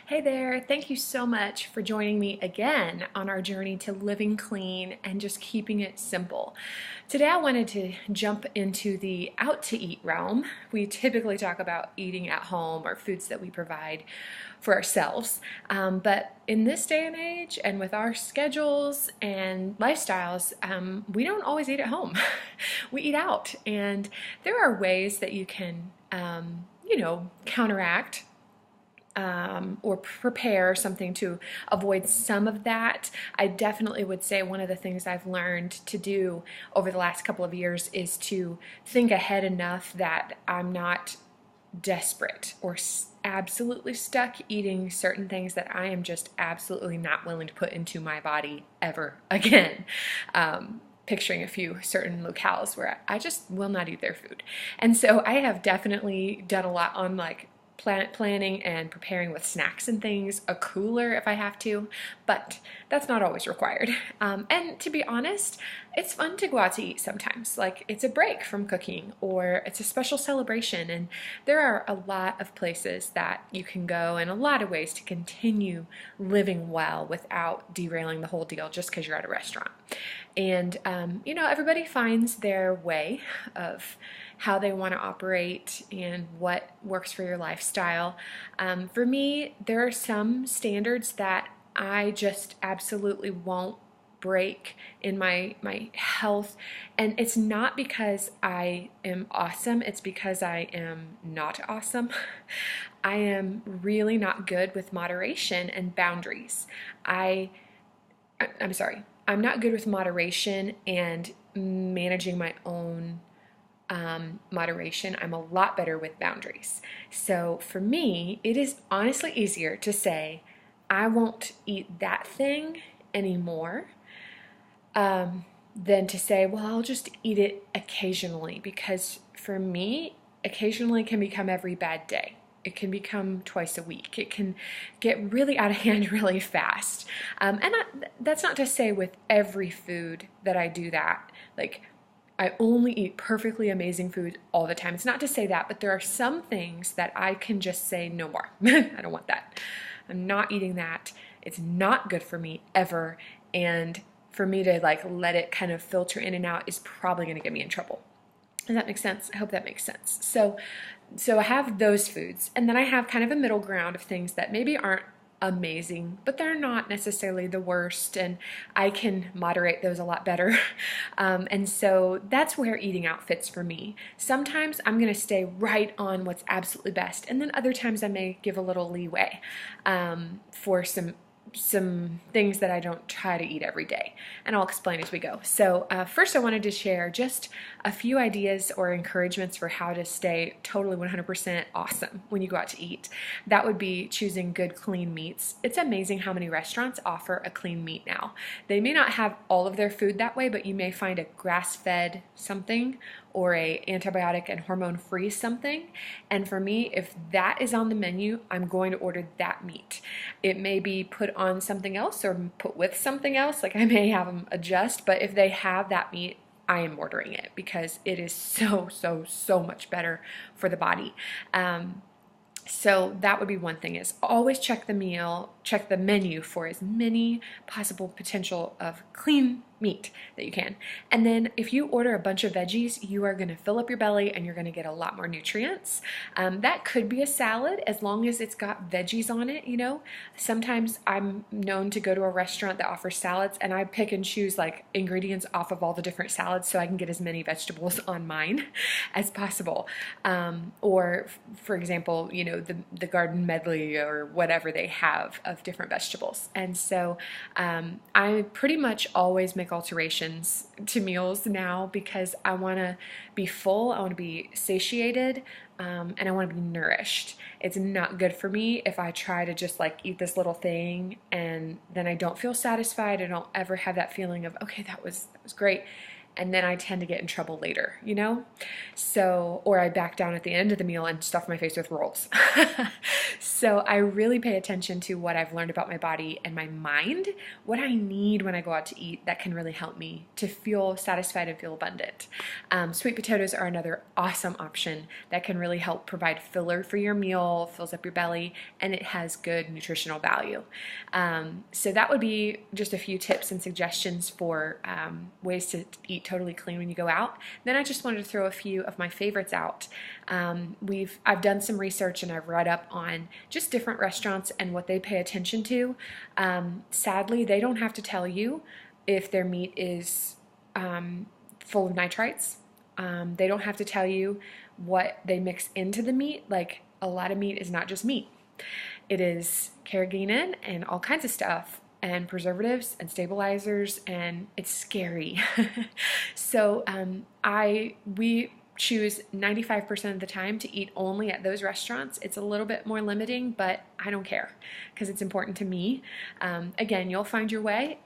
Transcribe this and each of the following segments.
Hey there, thank you so much for joining me again on our journey to living clean and just keeping it simple. Today I wanted to jump into the out to eat realm. We typically talk about eating at home or foods that we provide for ourselves, but in this day and age and with our schedules and lifestyles, we don't always eat at home. We eat out, and there are ways that you can counteract or prepare something to avoid some of that. I definitely would say one of the things I've learned to do over the last couple of years is to think ahead enough that I'm not desperate or absolutely stuck eating certain things that I am just absolutely not willing to put into my body ever again. Picturing a few certain locales where I just will not eat their food. And so I have definitely done a lot on planning and preparing with snacks and things, a cooler if I have to, but that's not always required. And to be honest, it's fun to go out to eat sometimes. Like, it's a break from cooking or it's a special celebration, and there are a lot of places that you can go and a lot of ways to continue living well without derailing the whole deal just because you're at a restaurant. And everybody finds their way of how they want to operate and what works for your lifestyle. For me, there are some standards that I just absolutely won't break in my health, and it's not because I am awesome, it's because I am not awesome. I am really not good with moderation and boundaries. I'm sorry, I'm not good with moderation and managing my own moderation. I'm a lot better with boundaries. So for me, it is honestly easier to say, I won't eat that thing anymore, than to say, well, I'll just eat it occasionally, because for me, occasionally can become every bad day. It can become twice a week. It can get really out of hand really fast. That's not to say with every food that I do that. Like, I only eat perfectly amazing food all the time. It's not to say that, but there are some things that I can just say no more. I don't want that. I'm not eating that. It's not good for me ever. And for me to let it kind of filter in and out is probably going to get me in trouble. Does that make sense? I hope that makes sense. So I have those foods, and then I have kind of a middle ground of things that maybe aren't amazing, but they're not necessarily the worst, and I can moderate those a lot better. And so that's where eating out fits for me. Sometimes I'm going to stay right on what's absolutely best, and then other times I may give a little leeway for some things that I don't try to eat every day, and I'll explain as we go. So first I wanted to share just a few ideas or encouragements for how to stay totally 100% awesome when you go out to eat. That would be choosing good clean meats. It's amazing how many restaurants offer a clean meat now. They may not have all of their food that way, but you may find a grass-fed something or a antibiotic and hormone-free something. And for me, if that is on the menu, I'm going to order that meat. It may be put on something else or put with something else, like I may have them adjust, but if they have that meat, I am ordering it because it is so much better for the body. So that would be one thing, is always check the menu for as many possible potential of clean meat that you can. And then if you order a bunch of veggies, you are going to fill up your belly and you're going to get a lot more nutrients. That could be a salad as long as it's got veggies on it, Sometimes I'm known to go to a restaurant that offers salads, and I pick and choose ingredients off of all the different salads so I can get as many vegetables on mine as possible. Or for example, the garden medley or whatever they have of different vegetables. And so I pretty much always make alterations to meals now because I want to be full, I want to be satiated, and I want to be nourished. It's not good for me if I try to just eat this little thing and then I don't feel satisfied. I don't ever have that feeling of, okay, that was great. and then I tend to get in trouble later, you know? So, or I back down at the end of the meal and stuff my face with rolls. So I really pay attention to what I've learned about my body and my mind, what I need when I go out to eat that can really help me to feel satisfied and feel abundant. Sweet potatoes are another awesome option that can really help provide filler for your meal, fills up your belly, and it has good nutritional value. So that would be just a few tips and suggestions for ways to eat totally clean when you go out. Then I just wanted to throw a few of my favorites out. I've done some research and I've read up on just different restaurants and what they pay attention to. Sadly, they don't have to tell you if their meat is full of nitrites. They don't have to tell you what they mix into the meat. Like, a lot of meat is not just meat. It is carrageenan and all kinds of stuff, and preservatives and stabilizers, and it's scary. So we choose 95% of the time to eat only at those restaurants. It's a little bit more limiting, but I don't care because it's important to me. Again, you'll find your way.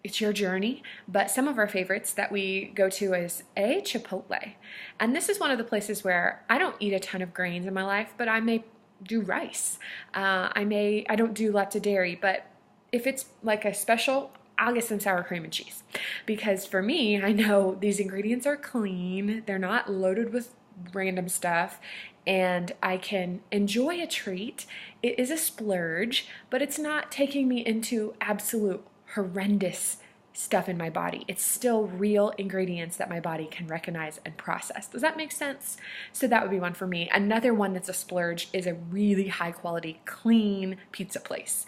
It's your journey, but some of our favorites that we go to is Chipotle. And this is one of the places where I don't eat a ton of grains in my life, but I may do rice. I don't do lots of dairy, but if it's like a special, I'll get some sour cream and cheese. Because for me, I know these ingredients are clean, they're not loaded with random stuff, and I can enjoy a treat. It is a splurge, but it's not taking me into absolute horrendous stuff in my body. It's still real ingredients that my body can recognize and process. Does that make sense? So that would be one for me. Another one that's a splurge is a really high quality, clean pizza place.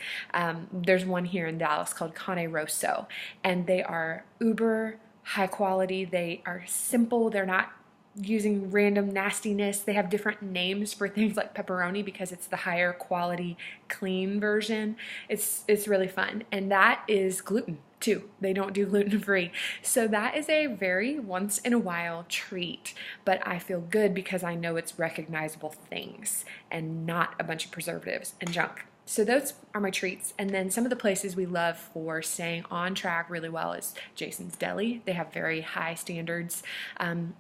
There's one here in Dallas called Cane Rosso, and they are uber high quality. They are simple. They're not using random nastiness. They have different names for things like pepperoni because it's the higher quality clean version. It's really fun, and that is gluten too. They don't do gluten-free. So that is a very once in a while treat, but I feel good because I know it's recognizable things and not a bunch of preservatives and junk. So those are my treats. And then some of the places we love for staying on track really well is Jason's Deli. They have very high standards.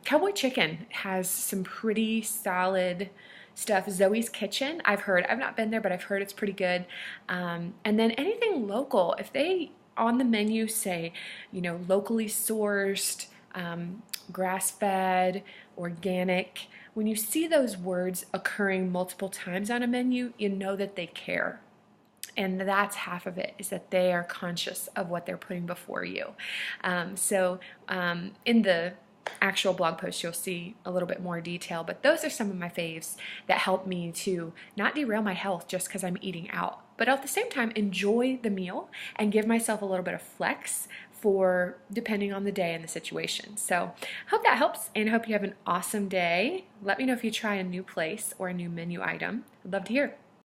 Cowboy Chicken has some pretty solid stuff. Zoe's Kitchen, I've not been there, but I've heard it's pretty good. And then anything local, if they on the menu say, locally sourced, grass-fed, organic, when you see those words occurring multiple times on a menu, you know that they care. And that's half of it, is that they are conscious of what they're putting before you. In the actual blog post, you'll see a little bit more detail, but those are some of my faves that help me to not derail my health just because I'm eating out, but at the same time enjoy the meal and give myself a little bit of flex for depending on the day and the situation. So I hope that helps, and I hope you have an awesome day. Let me know if you try a new place or a new menu item. I'd love to hear.